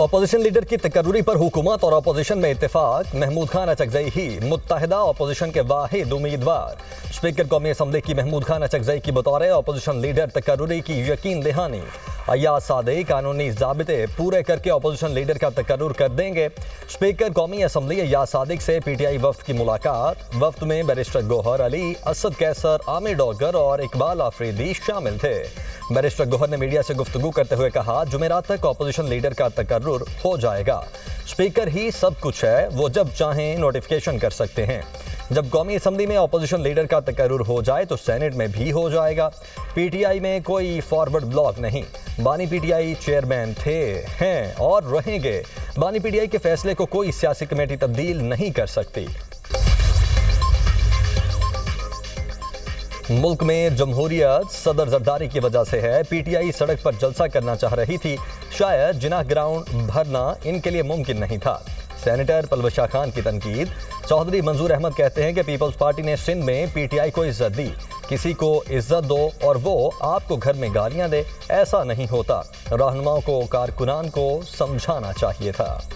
Opposition leader की तकर्रुरी पर हुकूमत और अपोजिशन में इत्तेफाक। महमूद खान अचकजई ही मुत्तहिदा अपोजिशन के वाहिद उम्मीदवार। स्पीकर कौमी असम्बली की महमूद खान अचकजई की बतौर अपोजिशन लीडर तकर्रुरी की यकीन दहानी। अय्याज सादिक कानूनी ज़ाबिते पूरे करके अपोजिशन लीडर का तकर्रुर कर देंगे। स्पीकर कौमी असम्बली अय्याज सादिक से PTI वफ्द की मुलाकात। वफ्द में बैरिस्टर गौहर अली, असद कैसर, आमिर डॉगर और इकबाल आफरीदी शामिल थे। बैरिस्टर गौहर ने मीडिया से गुफ्तगू करते हुए कहा, जुमेरात तक अपोजिशन लीडर का तकर्रुर हो जाएगा। स्पीकर ही सब कुछ है, वो जब चाहें नोटिफिकेशन कर सकते हैं। जब कौमी असम्बली में अपोजिशन लीडर का तकर्रुर हो जाए तो सेनेट में भी हो जाएगा। PTI में कोई फॉरवर्ड ब्लॉक नहीं। बानी PTI चेयरमैन थे, हैं और रहेंगे। बानी PTI के फैसले को कोई सियासी कमेटी तब्दील नहीं कर सकती। मुल्क में जमहूरियत सदर जरदारी की वजह से है। PTI सड़क पर जलसा करना चाह रही थी, शायद जिनाह ग्राउंड भरना इनके लिए मुमकिन नहीं था। सेनेटर पलवशा खान की तनकीद। चौधरी मंजूर अहमद कहते हैं कि पीपल्स पार्टी ने सिंध में PTI को इज्जत दी। किसी को इज्जत दो और वो आपको घर में गालियां दे, ऐसा नहीं होता। रहनुमाओं को, कारकुनान को समझाना चाहिए था।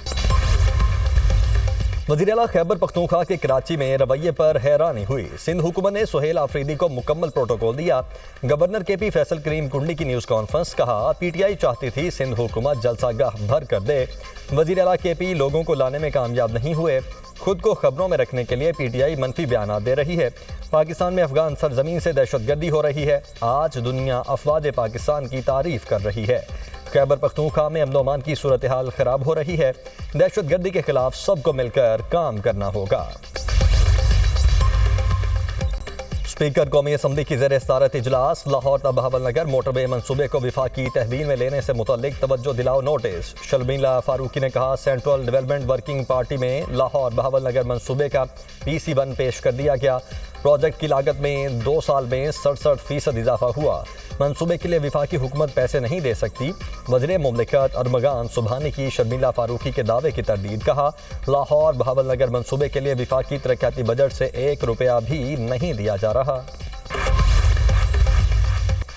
वज़ीर आला खैबर पख्तूनख्वा के कराची में रवैये पर हैरानी हुई। सिंध हुकूमत ने सुहेल आफरीदी को मुकम्मल प्रोटोकॉल दिया। गवर्नर KP फैसल करीम कुंडली की न्यूज़ कॉन्फ्रेंस। कहा, PTI चाहती थी सिंध हुकूमत जलसागाह भर कर दे। वज़ीर आला KP लोगों को लाने में कामयाब नहीं हुए। खुद को खबरों में रखने के लिए PTI मनफी बयान दे रही है। पाकिस्तान में अफगान सरजमीन से दहशतगर्दी हो रही है। आज दुनिया अफवाज पाकिस्तान की तारीफ कर रही है। खैबर पख्तूनख्वा में अमन-ओ-अमान की सूरत हाल खराब हो रही है। दहशतगर्दी के खिलाफ सबको मिलकर काम करना होगा। स्पीकर कौमी असम्बली की ज़ेर सदारत इजलास। लाहौर ता बहावलनगर मोटरवे मनसूबे को विफाकी तहवील में लेने से मुतल्लिक तवज्जो दिलाओ नोटिस। शर्मिला फारूकी ने कहा, सेंट्रल डेवलपमेंट वर्किंग पार्टी में लाहौर बहावलनगर मनसूबे का PC1 पेश कर दिया गया। प्रोजेक्ट की लागत में 2 साल में 67% इजाफा हुआ। मनसूबे के लिए विफाकी हुकूमत पैसे नहीं दे सकती। वज़ीर मुमलिकत अरमगान सुबहानी की शर्मिला फारूकी के दावे की तरदीद। कहा, लाहौर बहावलनगर मनसूबे के लिए विफाकी तरक्याती बजट से 1 रुपया भी नहीं दिया जा रहा।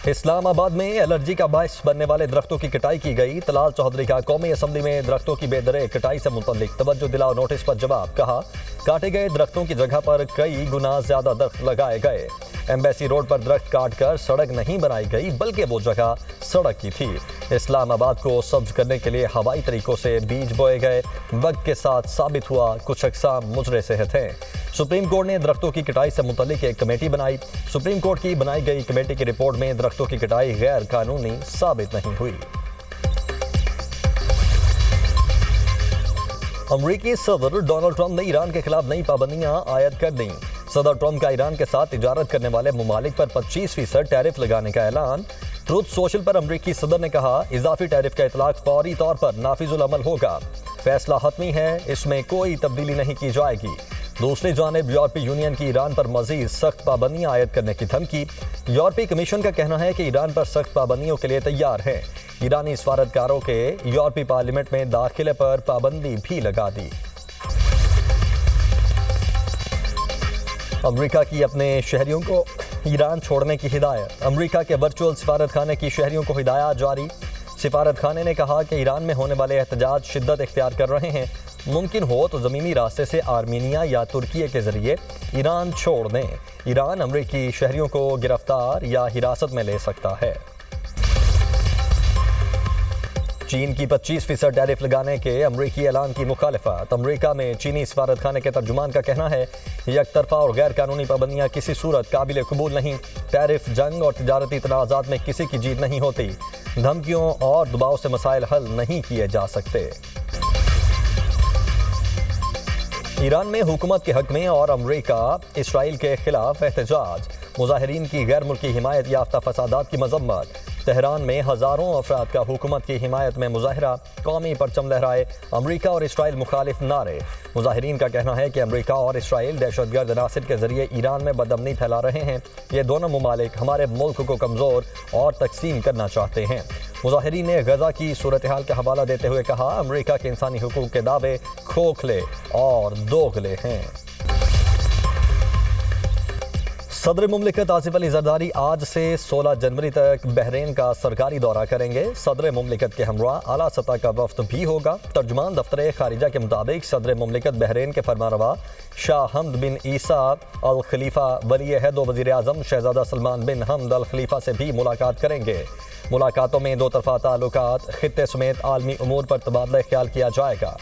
इस्लामाबाद में एलर्जी का बायस बनने वाले दरख्तों की कटाई की गई। तलाल चौधरी का कौमी असम्बली में दरख्तों की बेदरे कटाई से मुतल्लिक तवज्जो दिलाओ नोटिस पर जवाब। कहा, काटे गए दरख्तों की जगह पर कई गुना ज्यादा दरख्त लगाए गए। एम्बेसी रोड पर दरख्त काटकर सड़क नहीं बनाई गई, बल्कि वो जगह सड़क की थी। इस्लामाबाद को सब्ज करने के लिए हवाई तरीकों से बीज बोए गए। वक्त के साथ साबित हुआ कुछ अक़साम मुज़रे सेहत हैं। सुप्रीम कोर्ट ने दरख्तों की कटाई से मुतल्लिक एक कमेटी बनाई। सुप्रीम कोर्ट की बनाई गई कमेटी की रिपोर्ट में दरख्तों की कटाई गैर कानूनी साबित नहीं हुई। अमरीकी सदर डोनाल्ड ट्रंप ने ईरान के खिलाफ नई पाबंदियां आयद कर दी। सदर ट्रंप का ईरान के साथ तिजारत करने वाले ममालिक पर 25% टैरिफ लगाने का ऐलान। ट्रूथ सोशल पर अमरीकी सदर ने कहा, इजाफी टैरिफ का इतलाक फौरी तौर पर नाफिजुल अमल होगा। फैसला हतमी है, इसमें कोई तब्दीली नहीं की जाएगी। दूसरी जानिब यूरोपीय यूनियन की ईरान पर मजीद सख्त पाबंदियां आयद करने की धमकी। यूरोपीय कमीशन का कहना है कि ईरान पर सख्त पाबंदियों के लिए तैयार है। ईरानी सफारतकारों के यूरोपीय पार्लियामेंट में दाखिले पर पाबंदी भी लगा दी। अमरीका की अपने शहरियों को ईरान छोड़ने की हिदायत। अमरीका के वर्चुअल सिफारत खाने की शहरियों को हिदायत जारी। सिफारत खाने ने कहा कि ईरान में होने वाले एहतजाज शिद्दत इख्तियार कर रहे हैं। मुमकिन हो तो ज़मीनी रास्ते से आर्मीनिया या तुर्की के ज़रिए ईरान छोड़ दें। ईरान अमरीकी शहरियों को गिरफ्तार या हिरासत में ले सकता है। चीन की 25% टैरिफ लगाने के अमरीकी ऐलान की मुखालिफत। अमरीका में चीनी सफारत खाने के तर्जुमान का कहना है, यकतरफा और गैर कानूनी पाबंदियां किसी सूरत काबिल कबूल नहीं। टैरिफ जंग और तिजारती तनाज़ात में किसी की जीत नहीं होती। धमकियों और दबाव से मसाइल हल नहीं किए जा सकते। ईरान में हुकूमत के हक में और अमरीका इसराइल के खिलाफ एहतजाज। मुजाहिरीन की गैर मुल्की हिमायत याफ्ता फसादात की मजम्मत। तेहरान में हज़ारों अफराद का हुकूमत की हिमायत में मुजाहरा। कौमी परचम लहराए। अमरीका और इसराइल मुखालिफ नारे। मुजाहिरीन का कहना है कि अमरीका और इसराइल दहशतगर्द अनासिर के जरिए ईरान में बदअमनी फैला रहे हैं। ये दोनों ममालिक हमारे मुल्क को कमज़ोर और तकसीम करना चाहते हैं। मुजाहिरीन ने गजा की सूरत हाल का हवाला देते हुए कहा, अमरीका के इंसानी हुकूक के दावे खोखले और दोगले हैं। सदर मुमलिकत आसिफ अली जरदारी आज से 16 जनवरी तक बहरीन का सरकारी दौरा करेंगे। सदर मुमलिकत के हमरा आला सतह का वफ्द भी होगा। तर्जुमान दफ्तर खारिजा के मुताबिक सदर मुमलिकत बहरीन के फरमारवा शाह हमद बिन ईसा अल खलीफा वली अहद व वज़ीर आज़म शहजादा सलमान बिन हमद अल खलीफा से भी मुलाकात करेंगे। मुलाकातों में दो तरफा ताल्लुकात, खित्ते समेत आलमी उमूर पर तबादला ख्याल किया जाएगा।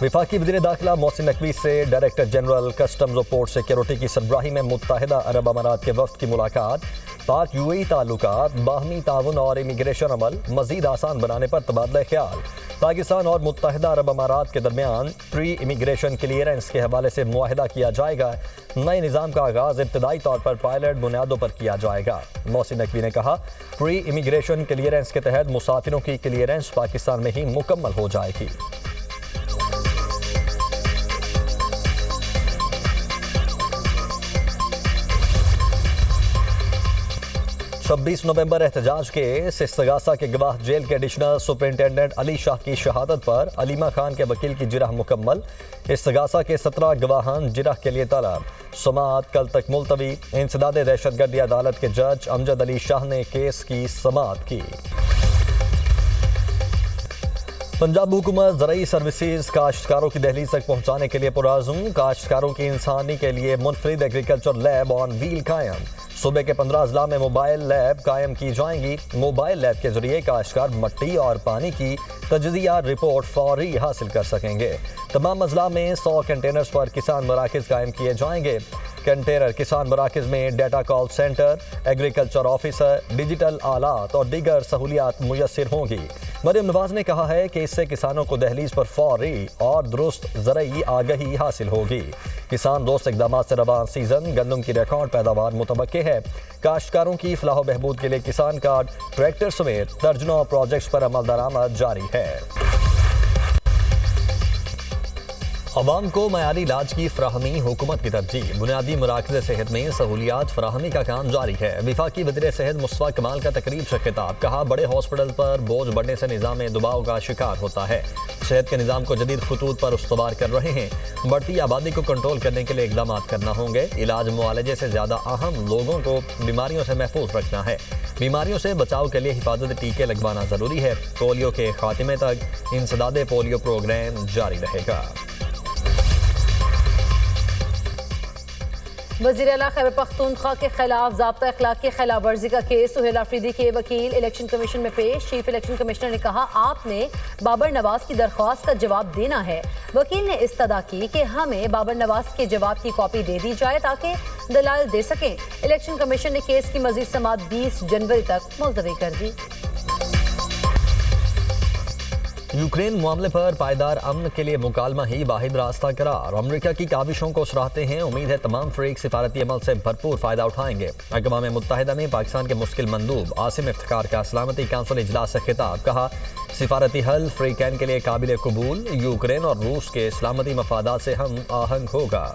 वफाकी वज़ीर दाखिला मोहसिन नकवी से डायरेक्टर जनरल कस्टम्स और पोर्ट सिक्योरिटी की सरबराही में मुत्तहिदा अरब अमारात के वफ्द की मुलाकात। पाक यूएई ताल्लुकात, बाहमी ताउन और इमिग्रेशन अमल मजीद आसान बनाने पर तबादला ख्याल। पाकिस्तान और मुत्तहिदा अरब अमारात के दरमियान प्री इमिग्रेशन क्लियरेंस के हवाले से मुआहिदा किया जाएगा। नए निज़ाम का आगाज़ इब्तदाई तौर पर पायलट बुनियादों पर किया जाएगा। मोहसिन नकवी ने कहा, प्री इमिग्रेशन क्लियरेंस के तहत मुसाफिरों की क्लियरेंस पाकिस्तान में ही मुकम्मल हो जाएगी। 26 नवंबर एहतजाज केस। इस्तगासा के गवाह जेल के एडिशनल सुपरिंटेंडेंट अली शाह की शहादत पर अलीमा खान के वकील की जिरह मुकम्मल। इस्तगासा के 17 गवाहान जिरह के लिए तलब। समाअत कल तक मुलतवी। इंसदाद दहशतगर्दी अदालत के जज अमजद अली शाह ने केस की समाअत की। पंजाब हुकूमत ज़राई सर्विसेज काश्तकारों की दहलीज तक पहुँचाने के लिए पुराज़ुम। काश्तकारों की इंसानी के लिए मुनफरिद एग्रीकल्चर लैब ऑन व्हील कायम। सूबे के 15 अजला में मोबाइल लैब कायम की जाएंगी। मोबाइल लैब के जरिए काश्तकार मट्टी और पानी की तजज़िया रिपोर्ट फौरी हासिल कर सकेंगे। तमाम अजला में 100 कंटेनर्स पर किसान मराकज़ कायम किए जाएंगे। कंटेनर किसान मराकज़ में data call centre, agriculture officer, digital आलात और दीगर सहूलियात मुयस्सर होंगी। मरियम नवाज ने कहा है कि इससे किसानों को दहलीज पर फौरी और दुरुस्त ज़राई आगही हासिल होगी। किसान दोस्त इक़दाम से रवान सीजन गंदम की रिकॉर्ड पैदावार मुतवक्के है। काश्तकारों की फलाह व बहबूद के लिए किसान कार्ड, ट्रैक्टर समेत दर्जनों प्रोजेक्ट्स पर अमल दरामद जारी है। अवाम को मयारी इलाज की फराहमी हुकूमत की तरजीह। बुनियादी मराकज़ सेहत में सहूलियात फराहमी का काम जारी है। वफाकी वज़ीर सेहत मुस्तफ़ा कमाल का तकरीब से खिताब। कहा, बड़े हॉस्पिटल पर बोझ बढ़ने से निज़ाम दबाव का शिकार होता है। सेहत के निज़ाम को जदीद खतूत पर उस्तवार कर रहे हैं। बढ़ती आबादी को कंट्रोल करने के लिए इक़दाम करना होंगे। इलाज मुआलजे से ज़्यादा अहम लोगों को बीमारियों से महफूज रखना है। बीमारियों से बचाव के लिए हिफाजती टीके लगवाना ज़रूरी है। पोलियो के खात्मे तक इंसदाद पोलियो प्रोग्राम जारी रहेगा। वज़ीर आला खैबर पख्तूनख्वा के खिलाफ ज़ाब्ता अखलाक की खिलाफ वर्जी का केस सुहेल आफरीदी के वकील इलेक्शन कमीशन में पेश। चीफ इलेक्शन कमिश्नर ने कहा, आपने बाबर नवाज की दरख्वास्त का जवाब देना है। वकील ने इस्तदा की कि हमें बाबर नवाज के जवाब की कॉपी दे दी जाए ताकि दलाल दे सकें। इलेक्शन कमीशन ने केस की मजीद समाअत 20 जनवरी तक मुलतवी कर दी। यूक्रेन मामले पर पायदार अमन के लिए मुकालमा ही वाहिद रास्ता करार। अमरीका की काविशों को सराहते हैं। उम्मीद है तमाम फरीक सिफारती अमल से भरपूर फायदा उठाएंगे। अक़वाम मुत्तहिदा में पाकिस्तान के मुश्किल मंदूब आसिम इफ्तिखार का सलामती काउंसिल इजलास से खिताब। कहा, सिफारती हल फ्री कैन के लिए काबिल कबूल। यूक्रेन और रूस के सलामती मफादात से हम आहंग होगा।